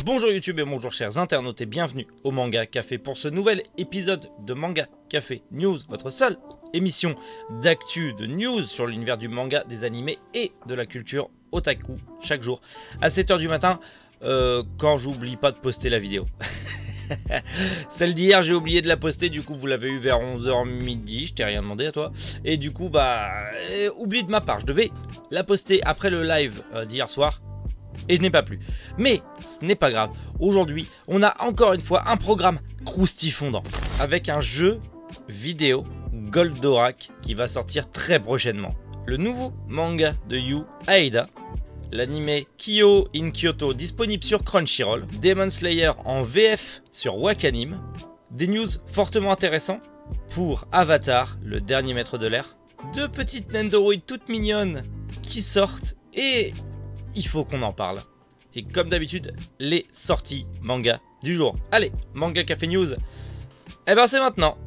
Bonjour YouTube et bonjour chers internautes et bienvenue au Manga Café pour ce nouvel épisode de Manga Café News, votre seule émission d'actu, de news sur l'univers du manga, des animés et de la culture otaku chaque jour à 7h du matin quand j'oublie pas de poster la vidéo. Celle d'hier j'ai oublié de la poster, du coup vous l'avez eu vers 11h midi, je t'ai rien demandé à toi. Et du coup oublie de ma part, je devais la poster après le live d'hier soir. Et je n'ai pas plu. Mais ce n'est pas grave. Aujourd'hui, on a encore une fois un programme croustifondant avec un jeu vidéo Goldorak qui va sortir très prochainement. Le nouveau manga de Yu Aida, l'anime Kyo in Kyoto disponible sur Crunchyroll, Demon Slayer en VF sur Wakanim, des news fortement intéressants pour Avatar, le dernier maître de l'air, deux petites Nendoroid toutes mignonnes qui sortent et il faut qu'on en parle. Et comme d'habitude, les sorties manga du jour. Allez, Manga Café News. Eh ben c'est maintenant.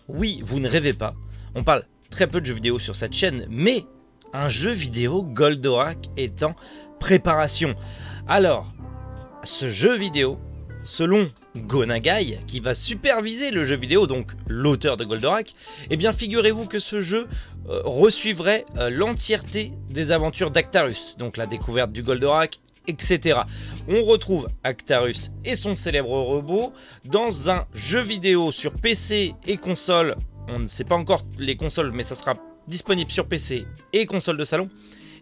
Oui, vous ne rêvez pas. On parle très peu de jeux vidéo sur cette chaîne, mais un jeu vidéo Goldorak est en préparation. Alors, ce jeu vidéo, selon Go Nagai, qui va superviser le jeu vidéo, donc l'auteur de Goldorak, eh bien figurez-vous que ce jeu resuivrait l'entièreté des aventures d'Actarus, donc la découverte du Goldorak, etc. On retrouve Actarus et son célèbre robot dans un jeu vidéo sur PC et console. On ne sait pas encore les consoles, mais ça sera disponible sur PC et console de salon.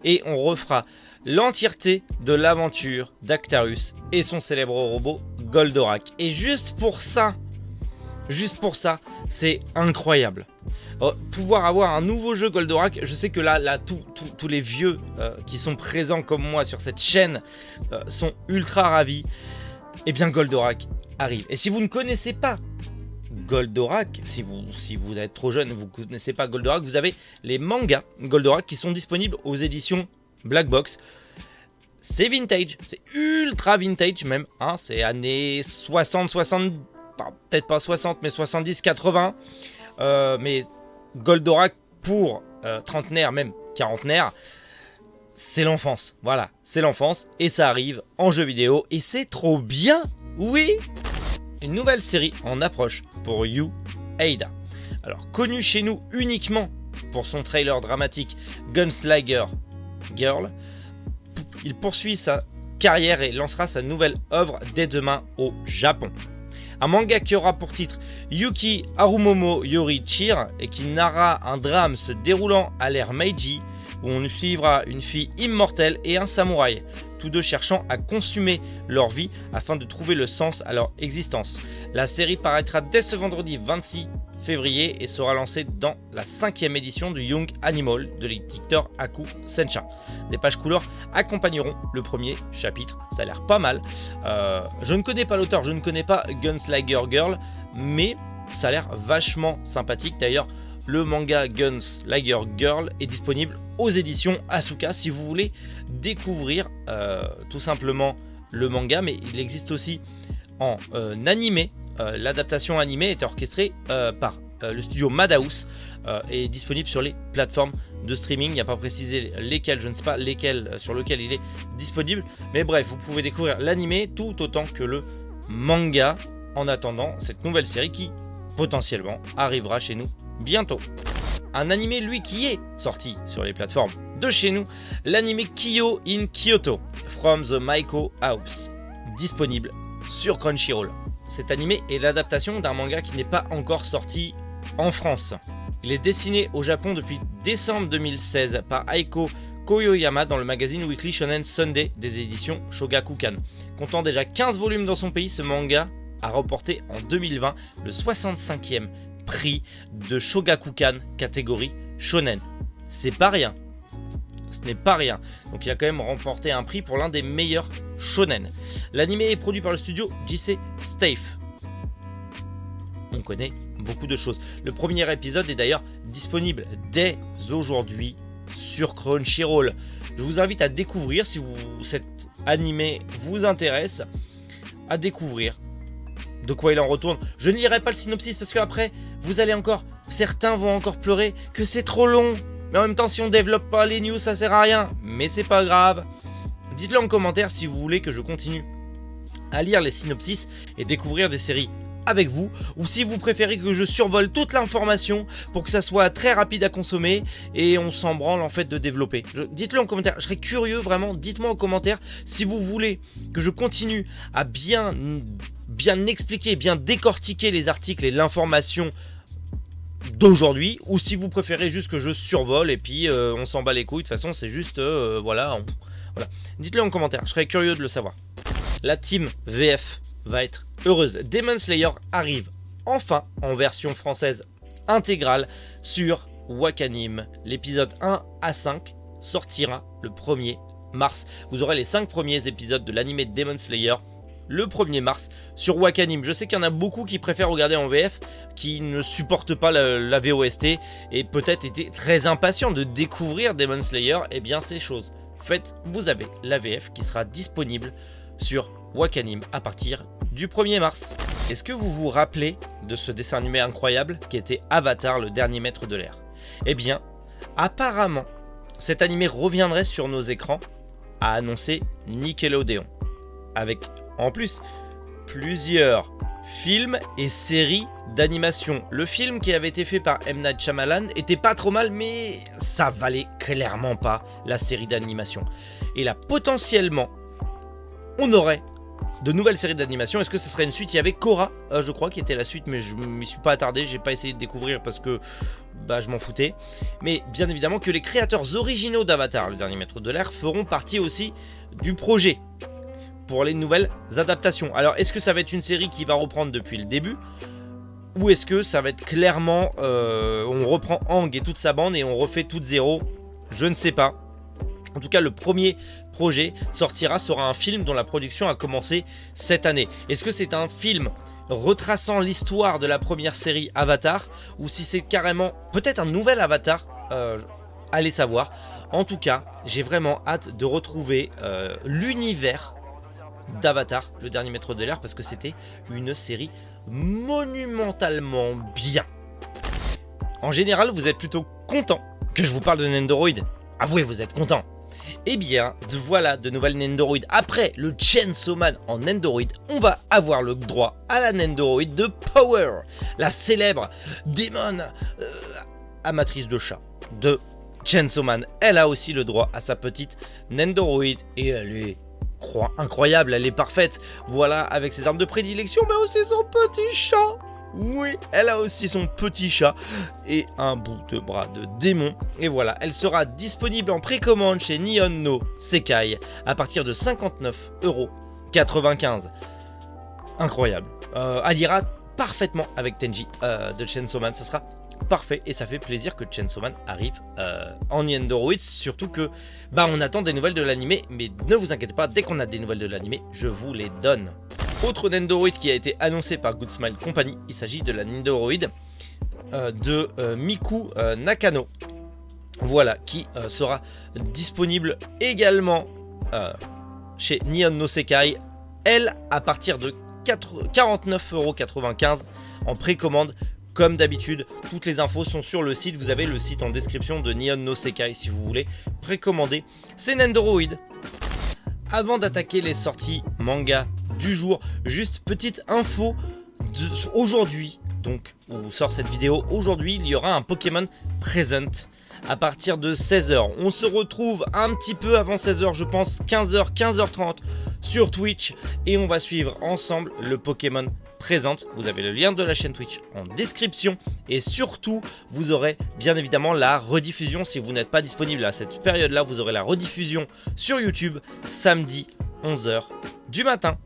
Et on refera l'entièreté de l'aventure d'Actarus et son célèbre robot Goldorak. Et juste pour ça, c'est incroyable. Pouvoir avoir un nouveau jeu Goldorak, je sais que là tous les vieux qui sont présents comme moi sur cette chaîne sont ultra ravis. Et bien Goldorak arrive. Et si vous ne connaissez pas Goldorak, si vous êtes trop jeune, vous ne connaissez pas Goldorak, vous avez les mangas Goldorak qui sont disponibles aux éditions Black Box. C'est vintage, c'est ultra vintage même, hein, c'est années 60, peut-être pas 60 mais 70, 80. Mais Goldorak pour trentenaire, même quarantenaire, c'est l'enfance. Voilà, c'est l'enfance et ça arrive en jeu vidéo et c'est trop bien, oui. Une nouvelle série en approche pour Yu Aida. Alors connu chez nous uniquement pour son trailer dramatique Gunslinger Girl, il poursuit sa carrière et lancera sa nouvelle œuvre dès demain au Japon. Un manga qui aura pour titre Yuki Harumomo Yori Chir et qui narrera un drame se déroulant à l'ère Meiji où on suivra une fille immortelle et un samouraï, tous deux cherchant à consumer leur vie afin de trouver le sens à leur existence. La série paraîtra dès ce vendredi 26 février et sera lancée dans la 5e édition du Young Animal de l'éditeur Aku Sensha. Des pages couleurs accompagneront le premier chapitre, ça a l'air pas mal. Je ne connais pas l'auteur, je ne connais pas Gunslinger Girl, mais ça a l'air vachement sympathique. D'ailleurs, le manga Gunslinger Girl est disponible aux éditions Asuka si vous voulez découvrir tout simplement le manga, mais il existe aussi en animé. L'adaptation animée est orchestrée par le studio Madhouse et est disponible sur les plateformes de streaming. Il n'y a pas précisé lesquelles, je ne sais pas lesquelles sur lequel il est disponible, mais bref, vous pouvez découvrir l'animé tout autant que le manga en attendant cette nouvelle série qui potentiellement arrivera chez nous bientôt. Un animé lui qui est sorti sur les plateformes de chez nous, l'animé Kyo in Kyoto from the Maiko House, disponible sur Crunchyroll. Cet animé est l'adaptation d'un manga qui n'est pas encore sorti en France. Il est dessiné au Japon depuis décembre 2016 par Aiko Koyoyama dans le magazine Weekly Shonen Sunday des éditions Shogakukan. Comptant déjà 15 volumes dans son pays, ce manga a remporté en 2020 le 65e prix de Shogakukan catégorie shonen. C'est pas rien. Ce n'est pas rien. Donc il a quand même remporté un prix pour l'un des meilleurs shonen. L'anime est produit par le studio JC Staff. On connaît beaucoup de choses. Le premier épisode est d'ailleurs disponible dès aujourd'hui sur Crunchyroll. Je vous invite à découvrir, si cet animé vous intéresse, à découvrir de quoi il en retourne. Je ne lirai pas le synopsis parce que après certains vont encore pleurer que c'est trop long. Mais en même temps, si on développe pas les news, ça sert à rien. Mais c'est pas grave. Dites-le en commentaire si vous voulez que je continue à lire les synopsis et découvrir des séries avec vous, ou si vous préférez que je survole toute l'information pour que ça soit très rapide à consommer et on s'en branle en fait de développer. Dites-le en commentaire, je serais curieux vraiment, dites-moi en commentaire si vous voulez que je continue à bien expliquer, bien décortiquer les articles et l'information d'aujourd'hui, ou si vous préférez juste que je survole et puis on s'en bat les couilles, de toute façon c'est juste voilà. Dites-le en commentaire, je serais curieux de le savoir. La team VF va être heureuse. Demon Slayer arrive enfin en version française intégrale sur Wakanim. L'épisode 1 à 5 sortira le 1er mars. Vous aurez les 5 premiers épisodes de l'anime de Demon Slayer le 1er mars sur Wakanim. Je sais qu'il y en a beaucoup qui préfèrent regarder en VF, qui ne supportent pas la VOST et peut-être étaient très impatients de découvrir Demon Slayer. Eh bien c'est chose faite, vous avez la VF qui sera disponible sur Wakanim à partir du 1er mars. Est-ce que vous vous rappelez de ce dessin animé incroyable qui était Avatar, le dernier maître de l'air? Eh bien, apparemment, cet animé reviendrait sur nos écrans, a annoncé Nickelodeon. Avec, en plus, plusieurs films et séries d'animation. Le film qui avait été fait par M. Night Shyamalan était pas trop mal, mais ça valait clairement pas la série d'animation. Et là, potentiellement, on aurait de nouvelles séries d'animation. Est-ce que ce serait une suite? Il y avait Korra, je crois, qui était la suite, mais je m'y suis pas attardé, j'ai pas essayé de découvrir parce que je m'en foutais. Mais bien évidemment que les créateurs originaux d'Avatar, le dernier maître de l'air, feront partie aussi du projet pour les nouvelles adaptations. Alors, est-ce que ça va être une série qui va reprendre depuis le début, ou est-ce que ça va être clairement on reprend Aang et toute sa bande et on refait tout de zéro? Je ne sais pas. En tout cas, le premier projet sera un film dont la production a commencé cette année. Est-ce que c'est un film retraçant l'histoire de la première série Avatar, ou si c'est carrément peut-être un nouvel Avatar, allez savoir. En tout cas, j'ai vraiment hâte de retrouver l'univers d'Avatar, le dernier maître de l'air, parce que c'était une série monumentalement bien. En général, vous êtes plutôt content que je vous parle de Nendoroid. Avouez, vous êtes content. Eh bien, voilà de nouvelles Nendoroid. Après le Chainsaw Man en Nendoroid, on va avoir le droit à la Nendoroid de Power, la célèbre démon amatrice de chat de Chainsaw Man. Elle a aussi le droit à sa petite Nendoroid et elle est incroyable, elle est parfaite. Voilà, avec ses armes de prédilection, mais aussi son petit chat. Oui, elle a aussi son petit chat et un bout de bras de démon. Et voilà, elle sera disponible en précommande chez Nihon no Sekai à partir de 59,95 €. Incroyable. Elle ira parfaitement avec Tenji de Chainsaw Man. Ça sera parfait et ça fait plaisir que Chainsaw Man arrive en Nendoroid. Surtout que on attend des nouvelles de l'animé, mais ne vous inquiétez pas, dès qu'on a des nouvelles de l'animé, je vous les donne. Autre Nendoroid qui a été annoncé par Good Smile Company, il s'agit de la Nendoroid de Miku Nakano. Voilà, qui sera disponible également chez Nihon no Sekai. Elle, à partir de 49,95 € en précommande. Comme d'habitude, toutes les infos sont sur le site. Vous avez le site en description de Nihon no Sekai si vous voulez précommander ces Nendoroid. Avant d'attaquer les sorties manga du jour, juste petite info aujourd'hui, donc où sort cette vidéo, aujourd'hui il y aura un Pokémon Present à partir de 16 h. On se retrouve un petit peu avant 16 h, je pense 15 h, 15h30 sur Twitch et on va suivre ensemble le Pokémon Present. Vous avez le lien de la chaîne Twitch en description et surtout vous aurez bien évidemment la rediffusion. Si vous n'êtes pas disponible à cette période là, vous aurez la rediffusion sur YouTube samedi 11 h du matin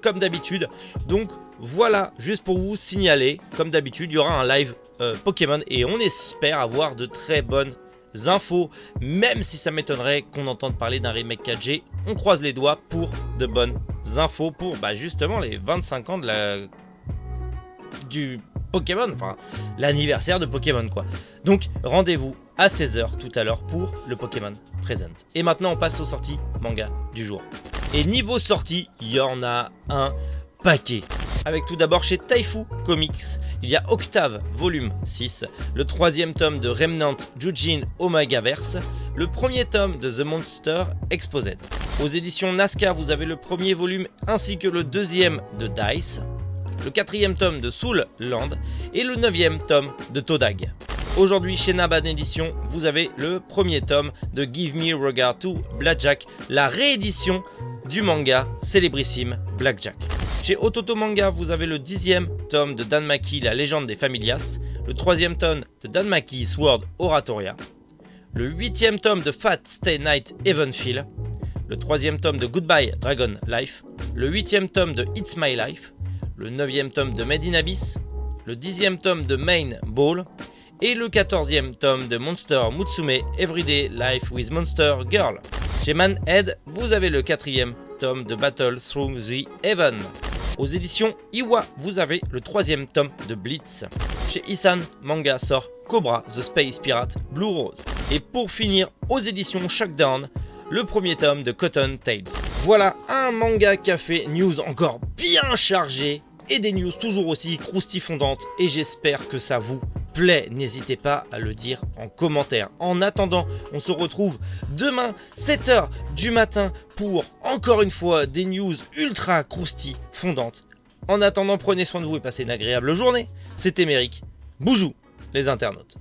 comme d'habitude. Donc voilà, juste pour vous signaler, comme d'habitude il y aura un live Pokémon et on espère avoir de très bonnes infos, même si ça m'étonnerait qu'on entende parler d'un remake 4G. On croise les doigts pour de bonnes infos pour justement les 25 ans de du Pokémon, enfin l'anniversaire de Pokémon quoi. Donc rendez-vous à 16 h tout à l'heure pour le Pokémon Present. Et maintenant on passe aux sorties manga du jour. Et niveau sortie, il y en a un paquet. Avec tout d'abord chez Taifu Comics, il y a Octave volume 6, le 3e tome de Remnant Jujin Omagaverse, le 1er tome de The Monster Exposed. Aux éditions Nazca, vous avez le premier volume ainsi que le deuxième de Dice, le quatrième tome de Soul Land et le 9e tome de Todag. Aujourd'hui chez Naban Édition, vous avez le premier tome de Give Me Regard to Blackjack, la réédition du manga célébrissime Blackjack. Chez Ototo Manga, vous avez le 10e tome de Dan Maki, La légende des Familias, le 3e tome de Dan Maki, Sword Oratoria, le 8e tome de Fat Stay Night Evenfield, le 3e tome de Goodbye Dragon Life, le 8e tome de It's My Life, le 9e tome de Made in Abyss, le 10e tome de Main Ball et le 14e tome de Monster Mutsume Everyday Life with Monster Girl. Chez Manhead, vous avez le 4e tome de Battle Through the Heaven. Aux éditions Iwa, vous avez le 3e tome de Blitz. Chez Isan Manga sort Cobra The Space Pirate Blue Rose. Et pour finir, aux éditions Shockdown, le premier tome de Cotton Tales. Voilà un manga café news encore bien chargé et des news toujours aussi croustifondantes et j'espère que ça vous plaît. N'hésitez pas à le dire en commentaire. En attendant, on se retrouve demain 7h du matin pour encore une fois des news ultra croustifondantes. En attendant, prenez soin de vous et passez une agréable journée. C'était Méric. Boujou les internautes.